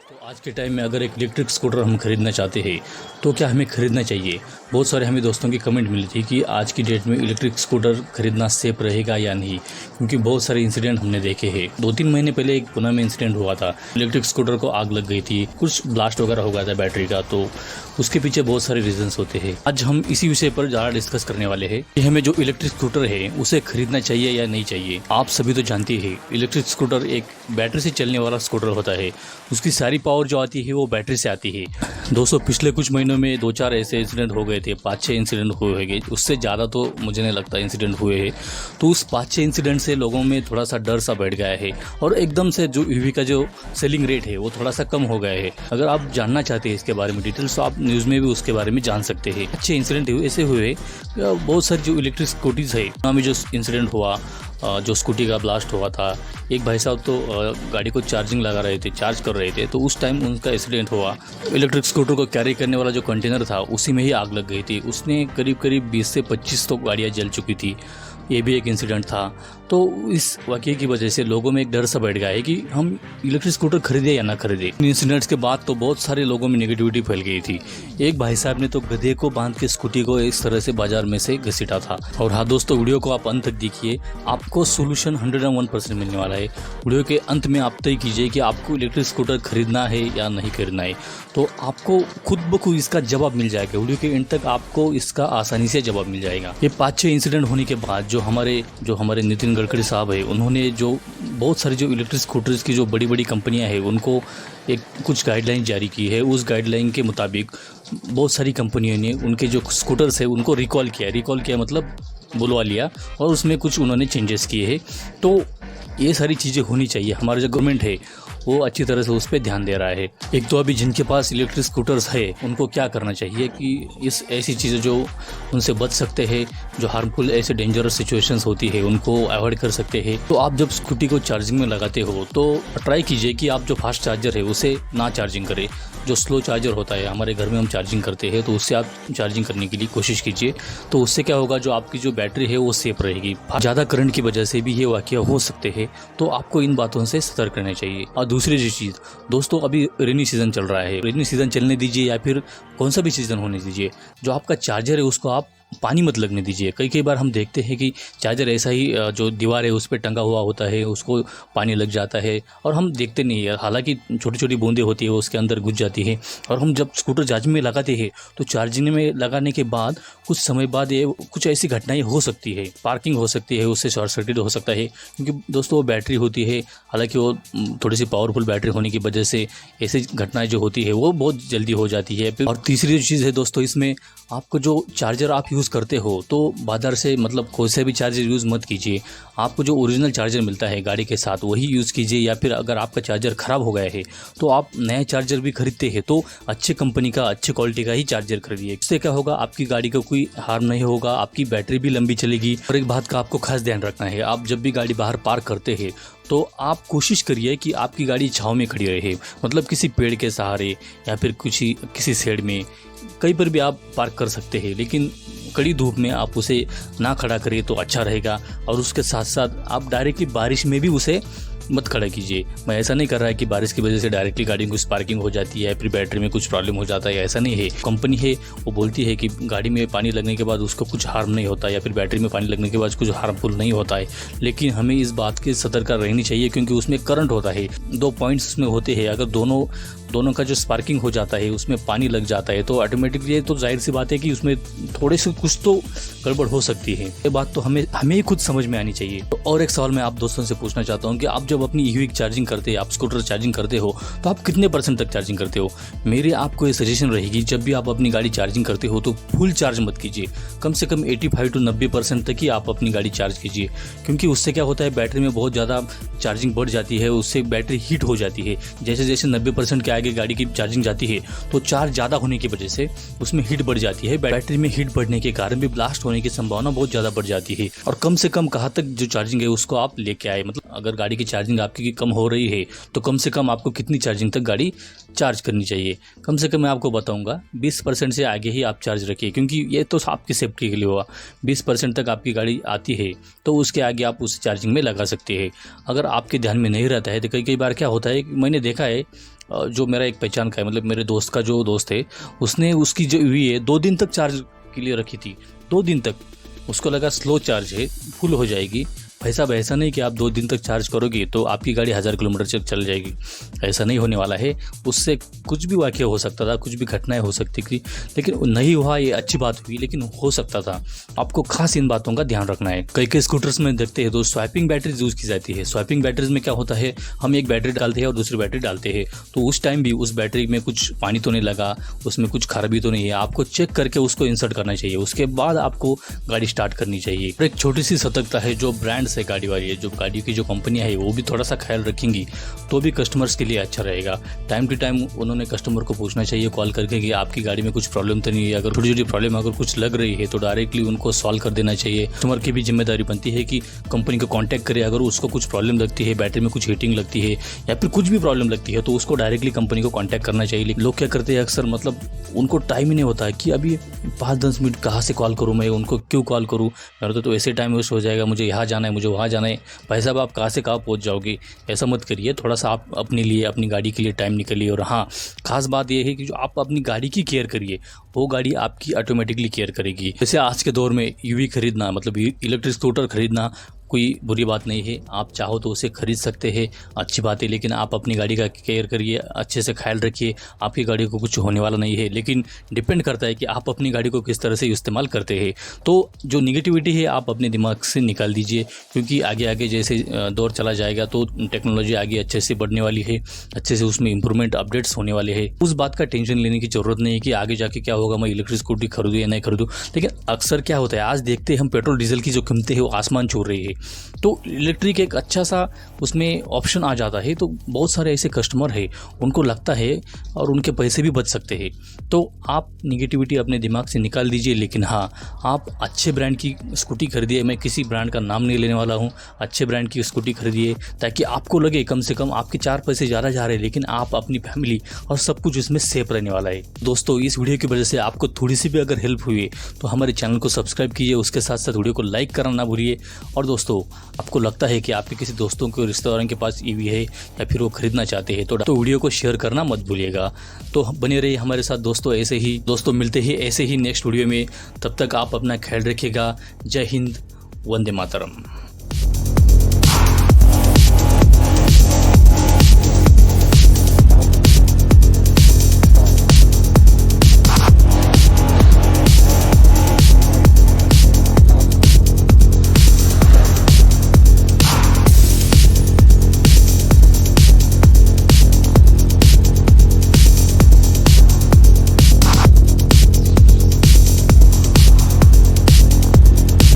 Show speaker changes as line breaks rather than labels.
तो आज के टाइम में अगर एक इलेक्ट्रिक स्कूटर हम खरीदना चाहते हैं तो क्या हमें खरीदना चाहिए। बहुत सारे हमें दोस्तों की कमेंट मिली थी कि आज की डेट में इलेक्ट्रिक स्कूटर खरीदना सेफ रहेगा या नहीं, क्योंकि बहुत सारे इंसिडेंट हमने देखे हैं। 2-3 महीने पहले एक पुणे में इंसिडेंट हुआ था, इलेक्ट्रिक स्कूटर को आग लग गई थी, कुछ ब्लास्ट वगैरह हो गया था बैटरी का, तो उसके पीछे बहुत सारे रीजंस होते हैं। आज हम इसी विषय पर ज़्यादा डिस्कस करने वाले हैं कि हमें जो इलेक्ट्रिक स्कूटर है उसे खरीदना चाहिए या नहीं चाहिए। आप सभी तो जानते हैं इलेक्ट्रिक स्कूटर एक बैटरी से चलने वाला स्कूटर होता है, उसकी सारी पावर जो आती है वो बैटरी से आती है। दोस्तों पिछले कुछ महीनों में 2-4 ऐसे इंसिडेंट हो गए थे, 5-6 इंसिडेंट हुए हैं, उससे ज़्यादा तो मुझे नहीं लगता इंसिडेंट हुए हैं। तो उस 5-6 इंसिडेंट से लोगों में थोड़ा सा डर सा बैठ गया है और एकदम से जो ईवी का जो सेलिंग रेट है वो थोड़ा सा कम हो गया है। अगर आप जानना चाहते हैं इसके बारे में डिटेल्स तो आप न्यूज़ में भी उसके बारे में जान सकते हैं। अच्छे इंसिडेंट ऐसे हुए, बहुत सारी जो इलेक्ट्रिक स्कूटीज़ है में जो इंसिडेंट हुआ, जो स्कूटी का ब्लास्ट हुआ था, एक भाई साहब तो गाड़ी को चार्जिंग लगा रहे थे, चार्ज कर रहे थे, तो उस टाइम उनका एक्सीडेंट हुआ। इलेक्ट्रिक स्कूटर को कैरी करने वाला जो कंटेनर था उसी में ही आग लग गई थी, उसने करीब 20 से 25 तो गाड़ियाँ जल चुकी थी। ये भी एक इंसिडेंट था। तो इस वाक़ये की वजह से लोगों में एक डर सा बैठ गया है कि हम इलेक्ट्रिक स्कूटर खरीदें या ना खरीदें। इन इंसिडेंट्स के बाद तो बहुत सारे लोगों में नेगेटिविटी फैल गई थी। एक भाई साहब ने तो गधे को बांध के स्कूटी को इस तरह से बाजार में से घसीटा था। और हाँ दोस्तों, वीडियो को आप अंत तक देखिए, आपको सोल्यूशन 101% मिलने वाला है। वीडियो के अंत में आप तय कीजिए कि आपको इलेक्ट्रिक स्कूटर खरीदना है या नहीं खरीदना है, तो आपको खुद ब खुद इसका जवाब मिल जाएगा। वीडियो के एंड तक आपको इसका आसानी से जवाब मिल जाएगा। ये 5-6 इंसिडेंट होने के बाद जो हमारे नितिन गडकरी साहब है, उन्होंने जो बहुत सारी जो इलेक्ट्रिक स्कूटर्स की जो बड़ी बड़ी कंपनियां हैं उनको एक कुछ गाइडलाइन जारी की है। उस गाइडलाइन के मुताबिक बहुत सारी कंपनियों ने उनके जो स्कूटर्स है उनको रिकॉल किया मतलब बुलवा लिया और उसमें कुछ उन्होंने चेंजेस किए हैं। तो ये सारी चीज़ें होनी चाहिए। हमारा जो गवर्नमेंट है वो अच्छी तरह से उस पर ध्यान दे रहा है। एक तो अभी जिनके पास इलेक्ट्रिक स्कूटर्स है उनको क्या करना चाहिए कि इस ऐसी चीज़ें जो उनसे बच सकते हैं, जो हार्मफुल ऐसे डेंजरस सिचुएशंस होती है उनको अवॉइड कर सकते हैं। तो आप जब स्कूटी को चार्जिंग में लगाते हो तो ट्राई कीजिए कि आप जो फास्ट चार्जर है उसे ना चार्जिंग करें। जो स्लो चार्जर होता है, हमारे घर में हम चार्जिंग करते हैं, तो उससे आप चार्जिंग करने के लिए कोशिश कीजिए। तो उससे क्या होगा, जो आपकी जो बैटरी है वो सेफ रहेगी। ज़्यादा करंट की वजह से भी ये वाक़या हो सकते हैं, तो आपको इन बातों से सतर्क रहना चाहिए। और दूसरी चीज़ दोस्तों, अभी रेनी सीज़न चल रहा है, रेनी सीज़न चलने दीजिए या फिर कौन सा भी सीज़न होने दीजिए, जो आपका चार्जर है उसको आप पानी मत लगने दीजिए। कई बार हम देखते हैं कि चार्जर ऐसा ही जो दीवार है उस पर टंगा हुआ होता है, उसको पानी लग जाता है और हम देखते नहीं है। हालांकि छोटी छोटी बूंदें होती है वो उसके अंदर घुस जाती है। और हम जब स्कूटर चार्जिंग में लगाते हैं तो चार्जिंग में लगाने के बाद कुछ समय बाद ये कुछ ऐसी घटनाएं हो सकती है, स्पार्किंग हो सकती है, उससे शॉर्ट सर्किट हो सकता है, क्योंकि दोस्तों वो बैटरी होती है। हालांकि वो थोड़ी सी पावरफुल बैटरी होने की वजह से ऐसी घटनाएं जो होती है वो बहुत जल्दी हो जाती है। और तीसरी चीज़ है दोस्तों, इसमें आपको जो चार्जर आप यूज़ करते हो तो बाजार से मतलब कोई से भी चार्जर यूज़ मत कीजिए। आपको जो ओरिजिनल चार्जर मिलता है गाड़ी के साथ वही यूज़ कीजिए, या फिर अगर आपका चार्जर ख़राब हो गया है तो आप नया चार्जर भी खरीदते हैं तो अच्छे कंपनी का, अच्छे क्वालिटी का ही चार्जर खरीदिए। इससे क्या होगा, आपकी गाड़ी को कोई हार्म नहीं होगा, आपकी बैटरी भी लंबी चलेगी। और एक बात का आपको खास ध्यान रखना है, आप जब भी गाड़ी बाहर पार्क करते हैं तो आप कोशिश करिए कि आपकी गाड़ी छाँव में खड़ी रहे, मतलब किसी पेड़ के सहारे या फिर किसी शेड में, कहीं पर भी आप पार्क कर सकते हैं, लेकिन कड़ी धूप में आप उसे ना खड़ा करिए तो अच्छा रहेगा। और उसके साथ साथ आप डायरेक्टली बारिश में भी उसे मत खड़ा कीजिए। मैं ऐसा नहीं कर रहा है कि बारिश की वजह से डायरेक्टली गाड़ी को स्पार्किंग हो जाती है, फिर बैटरी में कुछ प्रॉब्लम हो जाता है, ऐसा नहीं है। कंपनी है वो बोलती है कि गाड़ी में पानी लगने के बाद उसको कुछ हार्म नहीं होता, या फिर बैटरी में पानी लगने के बाद कुछ हार्मफुल नहीं होता है। लेकिन हमें इस बात की सतर्कता रहनी चाहिए, क्योंकि उसमें करंट होता है, 2 पॉइंट्स उसमें होते हैं। अगर दोनों का जो स्पार्किंग हो जाता है, उसमें पानी लग जाता है, तो ऑटोमेटिकली तो जाहिर सी बात है कि उसमें थोड़े से कुछ तो गड़बड़ हो सकती है। ये बात तो हमें ही खुद समझ में आनी चाहिए। तो और एक सवाल मैं आप दोस्तों से पूछना चाहता हूँ कि आप जब अपनी ईवी चार्जिंग करते हैं, आप स्कूटर चार्जिंग करते हो, तो आप कितने % तक चार्जिंग करते हो। मेरी आपको ये सजेशन रहेगी, जब भी आप अपनी गाड़ी चार्जिंग करते हो तो फुल चार्ज मत कीजिए, कम से कम 85 to 90% तक ही आप अपनी गाड़ी चार्ज कीजिए। क्योंकि उससे क्या होता है, बैटरी में बहुत ज़्यादा चार्जिंग बढ़ जाती है, उससे बैटरी हीट हो जाती है। जैसे जैसे 90% के आगे गाड़ी की चार्जिंग जाती है तो चार्ज ज़्यादा होने की वजह से उसमें हीट बढ़ जाती है। बैटरी में हीट बढ़ने के कारण भी ब्लास्ट होने की संभावना बहुत ज़्यादा बढ़ जाती है। और कम से कम कहाँ तक जो चार्जिंग है उसको आप लेके आए, मतलब अगर गाड़ी की चार्जिंग आपकी कम हो रही है तो कम से कम आपको कितनी चार्जिंग तक गाड़ी चार्ज करनी चाहिए। कम से कम मैं आपको बताऊंगा 20% से आगे ही आप चार्ज रखिए, क्योंकि ये तो आपकी सेफ्टी के लिए हुआ। 20% तक आपकी गाड़ी आती है तो उसके आगे आप उस चार्जिंग में लगा सकते हैं। अगर आपके ध्यान में नहीं रहता है तो कई बार क्या होता है, मैंने देखा है जो मेरा एक पहचान का है, मतलब मेरे दोस्त का जो दोस्त है, उसने उसकी जो ईवी है 2 दिन तक चार्ज के लिए रखी थी। 2 दिन तक उसको लगा स्लो चार्ज है, फुल हो जाएगी। भाई साहब, ऐसा नहीं कि आप 2 दिन तक चार्ज करोगे तो आपकी गाड़ी 1000 किलोमीटर तक चल जाएगी। ऐसा नहीं होने वाला है। उससे कुछ भी वाक़या हो सकता था, कुछ भी घटनाएं हो सकती थी, लेकिन नहीं हुआ, ये अच्छी बात हुई, लेकिन हो सकता था। आपको खास इन बातों का ध्यान रखना है। कई कई स्कूटर्स में देखते हैं तो स्वैपिंग बैटरीज यूज़ की जाती है। स्वैपिंग बैटरीज में क्या होता है, हम एक बैटरी डालते हैं और दूसरी बैटरी डालते हैं, तो उस टाइम भी उस बैटरी में कुछ पानी तो नहीं लगा, उसमें कुछ खराबी तो नहीं है, आपको चेक करके उसको इंसर्ट करना चाहिए। उसके बाद आपको गाड़ी स्टार्ट करनी चाहिए। और एक छोटी सी सतर्कता है, जो ब्रांड्स है गाड़ी वाली है, जो गाड़ी की जो कंपनियां है, वो भी थोड़ा सा ख्याल रखेंगी तो भी कस्टमर्स के लिए अच्छा रहेगा। टाइम टू टाइम उन्होंने कस्टमर को पूछना चाहिए कॉल करके कि आपकी गाड़ी में कुछ प्रॉब्लम तो नहीं है। अगर छोटी छोटी प्रॉब्लम अगर कुछ लग रही है तो डायरेक्टली उनको सॉल्व कर देना चाहिए। कस्टमर की भी जिम्मेदारी बनती है कि कंपनी को कॉन्टैक्ट करे। अगर उसको कुछ प्रॉब्लम लगती है, बैटरी में कुछ हीटिंग लगती है या फिर कुछ भी प्रॉब्लम लगती है, तो उसको डायरेक्टली कंपनी को कॉन्टैक्ट करना चाहिए। लेकिन लोग क्या करते हैं अक्सर, मतलब उनको टाइम ही नहीं होता है कि अभी 5-10 मिनट कहाँ से कॉल करूँ, मैं उनको क्यों कॉल करूँ, मेरा तो ऐसे टाइम वेस्ट हो जाएगा, मुझे यहाँ जाना है, मुझे वहाँ जाना है। भाई साहब, आप कहाँ से कहाँ पहुँच जाओगे, ऐसा मत करिए। थोड़ा सा आप अपने लिए, अपनी गाड़ी के लिए टाइम निकालिए। और हाँ, खास बात यह है कि जो आप अपनी गाड़ी की केयर करिए, वो गाड़ी आपकी ऑटोमेटिकली केयर करेगी। जैसे आज के दौर में ईवी खरीदना, मतलब इलेक्ट्रिक स्कूटर खरीदना कोई बुरी बात नहीं है। आप चाहो तो उसे खरीद सकते हैं, अच्छी बात है, लेकिन आप अपनी गाड़ी का केयर करिए, अच्छे से ख्याल रखिए। आपकी गाड़ी को कुछ होने वाला नहीं है, लेकिन डिपेंड करता है कि आप अपनी गाड़ी को किस तरह से इस्तेमाल करते हैं। तो जो निगेटिविटी है आप अपने दिमाग से निकाल दीजिए, क्योंकि आगे आगे जैसे दौर चला जाएगा तो टेक्नोलॉजी आगे अच्छे से बढ़ने वाली है, अच्छे से उसमें इंप्रूवमेंट अपडेट्स होने वाले हैं। उस बात का टेंशन लेने की ज़रूरत नहीं है कि आगे जाके क्या होगा, मैं इलेक्ट्रिक स्कूटी खरीदूँ या नहीं खरीदूँ। लेकिन अक्सर क्या होता है, आज देखते हैं हम पेट्रोल डीजल की जो कीमतें हैं वो आसमान छू रही है, तो इलेक्ट्रिक एक अच्छा सा उसमें ऑप्शन आ जाता है। तो बहुत सारे ऐसे कस्टमर हैं, उनको लगता है और उनके पैसे भी बच सकते हैं। तो आप निगेटिविटी अपने दिमाग से निकाल दीजिए। लेकिन हाँ, आप अच्छे ब्रांड की स्कूटी खरीदिए। मैं किसी ब्रांड का नाम नहीं लेने वाला हूँ। अच्छे ब्रांड की स्कूटी खरीदिए ताकि आपको लगे कम से कम आपके 4 पैसे ज़्यादा जा रहे हैं, लेकिन आप अपनी फैमिली और सब कुछ इसमें सेफ रहने वाला है। दोस्तों, इस वीडियो की वजह से आपको थोड़ी सी भी अगर हेल्प हुई है तो हमारे चैनल को सब्सक्राइब कीजिए, उसके साथ साथ वीडियो को लाइक करना ना भूलिए। और दोस्तों, आपको लगता है कि आपके किसी दोस्तों के रिश्तेदारों के पास ईवी है या फिर वो खरीदना चाहते हैं तो वीडियो को शेयर करना मत भूलिएगा। तो बने रहिए हमारे साथ दोस्तों, ऐसे ही दोस्तों मिलते हैं ऐसे ही नेक्स्ट वीडियो में। तब तक आप अपना ख्याल रखिएगा। जय हिंद, वंदे मातरम।